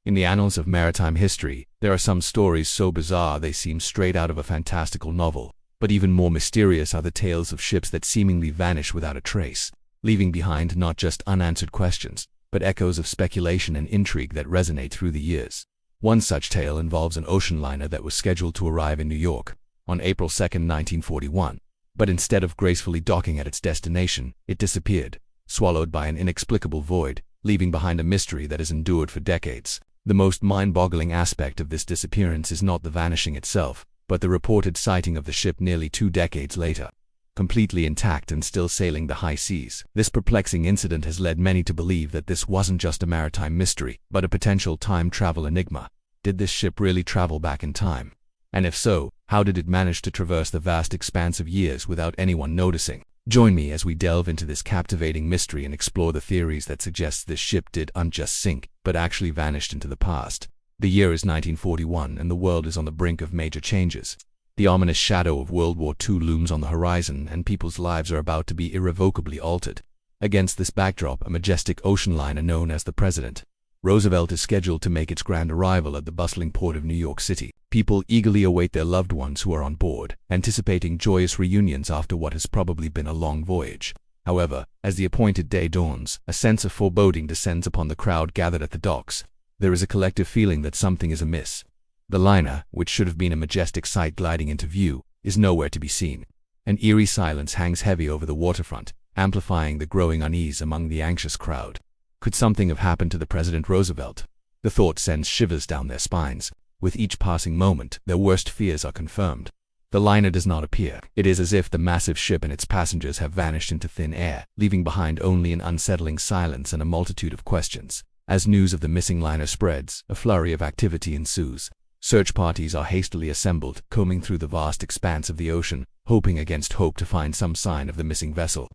In the annals of maritime history, there are some stories so bizarre they seem straight out of a fantastical novel. But even more mysterious are the tales of ships that seemingly vanish without a trace, leaving behind not just unanswered questions, but echoes of speculation and intrigue that resonate through the years. One such tale involves an ocean liner that was scheduled to arrive in New York on April 2, 1941. But instead of gracefully docking at its destination, it disappeared, swallowed by an inexplicable void, leaving behind a mystery that has endured for decades. The most mind-boggling aspect of this disappearance is not the vanishing itself, but the reported sighting of the ship nearly 2 decades later, completely intact and still sailing the high seas. This perplexing incident has led many to believe that this wasn't just a maritime mystery, but a potential time travel enigma. Did this ship really travel back in time? And if so, how did it manage to traverse the vast expanse of years without anyone noticing? Join me as we delve into this captivating mystery and explore the theories that suggest this ship didn't just sink, but actually vanished into the past. The year is 1941 and the world is on the brink of major changes. The ominous shadow of World War II looms on the horizon and people's lives are about to be irrevocably altered. Against this backdrop, a majestic ocean liner known as the President Roosevelt is scheduled to make its grand arrival at the bustling port of New York City. People eagerly await their loved ones who are on board, anticipating joyous reunions after what has probably been a long voyage. However, as the appointed day dawns, a sense of foreboding descends upon the crowd gathered at the docks. There is a collective feeling that something is amiss. The liner, which should have been a majestic sight gliding into view, is nowhere to be seen. An eerie silence hangs heavy over the waterfront, amplifying the growing unease among the anxious crowd. Could something have happened to the President Roosevelt? The thought sends shivers down their spines. With each passing moment, their worst fears are confirmed. The liner does not appear. It is as if the massive ship and its passengers have vanished into thin air, leaving behind only an unsettling silence and a multitude of questions. As news of the missing liner spreads, a flurry of activity ensues. Search parties are hastily assembled, combing through the vast expanse of the ocean, hoping against hope to find some sign of the missing vessel.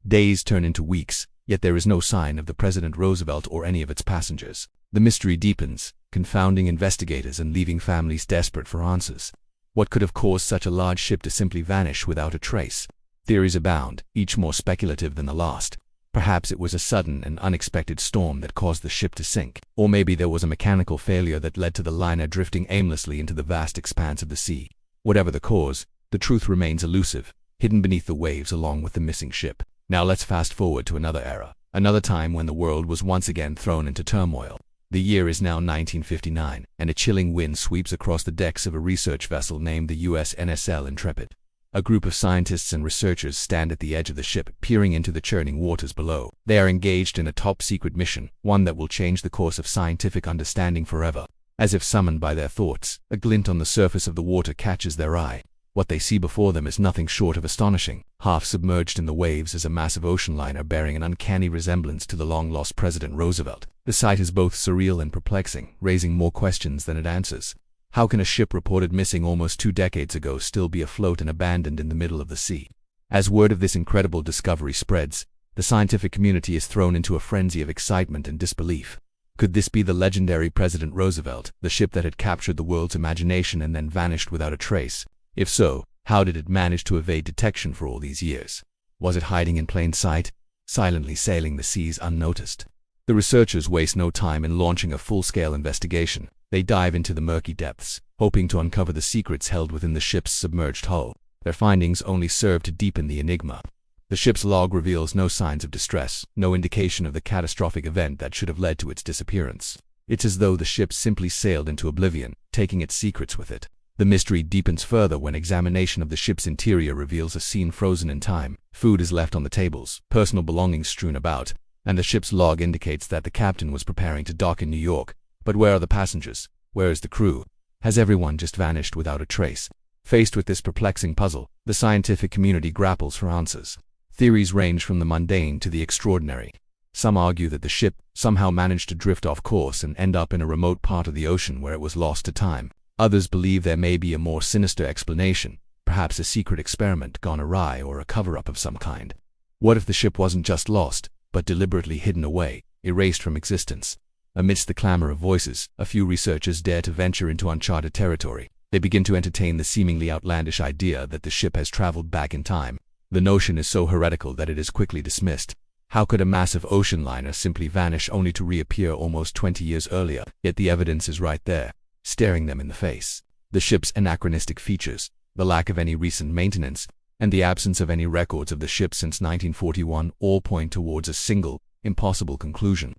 Days turn into weeks, yet there is no sign of the President Roosevelt or any of its passengers. The mystery deepens, confounding investigators and leaving families desperate for answers. What could have caused such a large ship to simply vanish without a trace? Theories abound, each more speculative than the last. Perhaps it was a sudden and unexpected storm that caused the ship to sink, or maybe there was a mechanical failure that led to the liner drifting aimlessly into the vast expanse of the sea. Whatever the cause, the truth remains elusive, hidden beneath the waves along with the missing ship. Now let's fast forward to another era, another time when the world was once again thrown into turmoil. The year is now 1959, and a chilling wind sweeps across the decks of a research vessel named the USNSL Intrepid. A group of scientists and researchers stand at the edge of the ship, peering into the churning waters below. They are engaged in a top-secret mission, one that will change the course of scientific understanding forever. As if summoned by their thoughts, a glint on the surface of the water catches their eye. What they see before them is nothing short of astonishing. Half submerged in the waves is a massive ocean liner bearing an uncanny resemblance to the long-lost President Roosevelt. The sight is both surreal and perplexing, raising more questions than it answers. How can a ship reported missing almost 2 decades ago still be afloat and abandoned in the middle of the sea? As word of this incredible discovery spreads, the scientific community is thrown into a frenzy of excitement and disbelief. Could this be the legendary President Roosevelt, the ship that had captured the world's imagination and then vanished without a trace? If so, how did it manage to evade detection for all these years? Was it hiding in plain sight, silently sailing the seas unnoticed? The researchers waste no time in launching a full-scale investigation. They dive into the murky depths, hoping to uncover the secrets held within the ship's submerged hull. Their findings only serve to deepen the enigma. The ship's log reveals no signs of distress, no indication of the catastrophic event that should have led to its disappearance. It's as though the ship simply sailed into oblivion, taking its secrets with it. The mystery deepens further when examination of the ship's interior reveals a scene frozen in time. Food is left on the tables, personal belongings strewn about, and the ship's log indicates that the captain was preparing to dock in New York. But where are the passengers? Where is the crew? Has everyone just vanished without a trace? Faced with this perplexing puzzle, the scientific community grapples for answers. Theories range from the mundane to the extraordinary. Some argue that the ship somehow managed to drift off course and end up in a remote part of the ocean where it was lost to time. Others believe there may be a more sinister explanation, perhaps a secret experiment gone awry or a cover-up of some kind. What if the ship wasn't just lost, but deliberately hidden away, erased from existence? Amidst the clamor of voices, a few researchers dare to venture into uncharted territory. They begin to entertain the seemingly outlandish idea that the ship has traveled back in time. The notion is so heretical that it is quickly dismissed. How could a massive ocean liner simply vanish only to reappear almost 20 years earlier? Yet the evidence is right there, staring them in the face. The ship's anachronistic features, the lack of any recent maintenance, and the absence of any records of the ship since 1941 all point towards a single, impossible conclusion.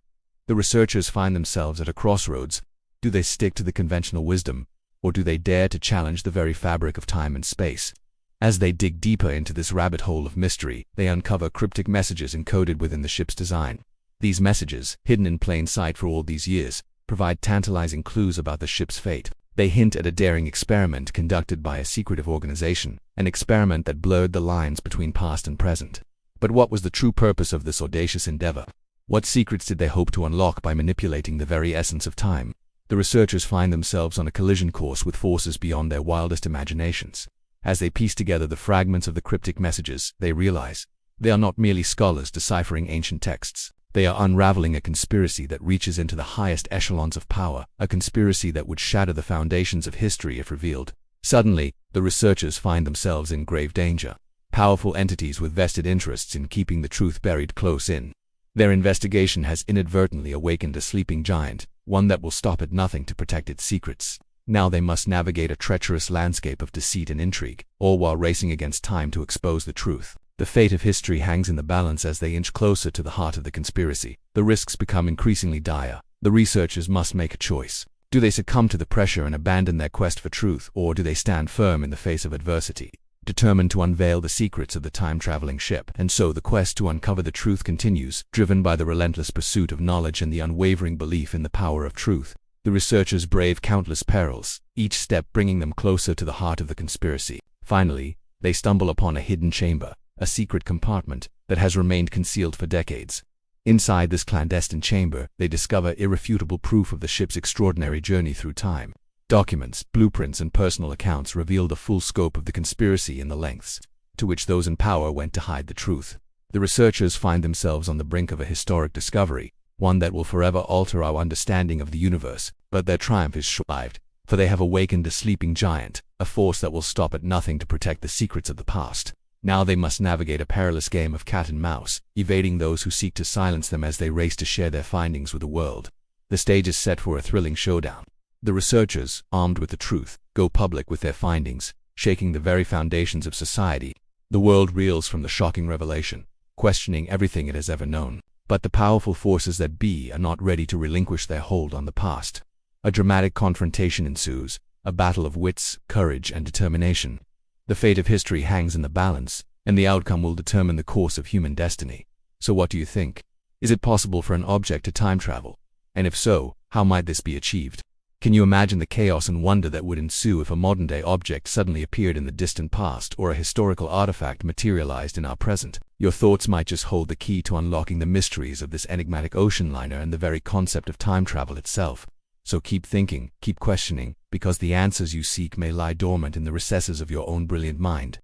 The researchers find themselves at a crossroads. Do they stick to the conventional wisdom, or do they dare to challenge the very fabric of time and space? As they dig deeper into this rabbit hole of mystery, they uncover cryptic messages encoded within the ship's design. These messages, hidden in plain sight for all these years, provide tantalizing clues about the ship's fate. They hint at a daring experiment conducted by a secretive organization, an experiment that blurred the lines between past and present. But what was the true purpose of this audacious endeavor? What secrets did they hope to unlock by manipulating the very essence of time? The researchers find themselves on a collision course with forces beyond their wildest imaginations. As they piece together the fragments of the cryptic messages, they realize they are not merely scholars deciphering ancient texts. They are unraveling a conspiracy that reaches into the highest echelons of power, a conspiracy that would shatter the foundations of history if revealed. Suddenly, the researchers find themselves in grave danger. Powerful entities with vested interests in keeping the truth buried close in. Their investigation has inadvertently awakened a sleeping giant, one that will stop at nothing to protect its secrets. Now they must navigate a treacherous landscape of deceit and intrigue, all while racing against time to expose the truth. The fate of history hangs in the balance as they inch closer to the heart of the conspiracy. The risks become increasingly dire. The researchers must make a choice. Do they succumb to the pressure and abandon their quest for truth, or do they stand firm in the face of adversity, determined to unveil the secrets of the time-traveling ship? And so the quest to uncover the truth continues, driven by the relentless pursuit of knowledge and the unwavering belief in the power of truth. The researchers brave countless perils, each step bringing them closer to the heart of the conspiracy. Finally, they stumble upon a hidden chamber, a secret compartment that has remained concealed for decades. Inside this clandestine chamber, they discover irrefutable proof of the ship's extraordinary journey through time. Documents, blueprints, and personal accounts reveal the full scope of the conspiracy and the lengths to which those in power went to hide the truth. The researchers find themselves on the brink of a historic discovery, one that will forever alter our understanding of the universe. But their triumph is short-lived, for they have awakened a sleeping giant, a force that will stop at nothing to protect the secrets of the past. Now they must navigate a perilous game of cat and mouse, evading those who seek to silence them as they race to share their findings with the world. The stage is set for a thrilling showdown. The researchers, armed with the truth, go public with their findings, shaking the very foundations of society. The world reels from the shocking revelation, questioning everything it has ever known. But the powerful forces that be are not ready to relinquish their hold on the past. A dramatic confrontation ensues, a battle of wits, courage, and determination. The fate of history hangs in the balance, and the outcome will determine the course of human destiny. So what do you think? Is it possible for an object to time travel? And if so, how might this be achieved? Can you imagine the chaos and wonder that would ensue if a modern-day object suddenly appeared in the distant past or a historical artifact materialized in our present? Your thoughts might just hold the key to unlocking the mysteries of this enigmatic ocean liner and the very concept of time travel itself. So keep thinking, keep questioning, because the answers you seek may lie dormant in the recesses of your own brilliant mind.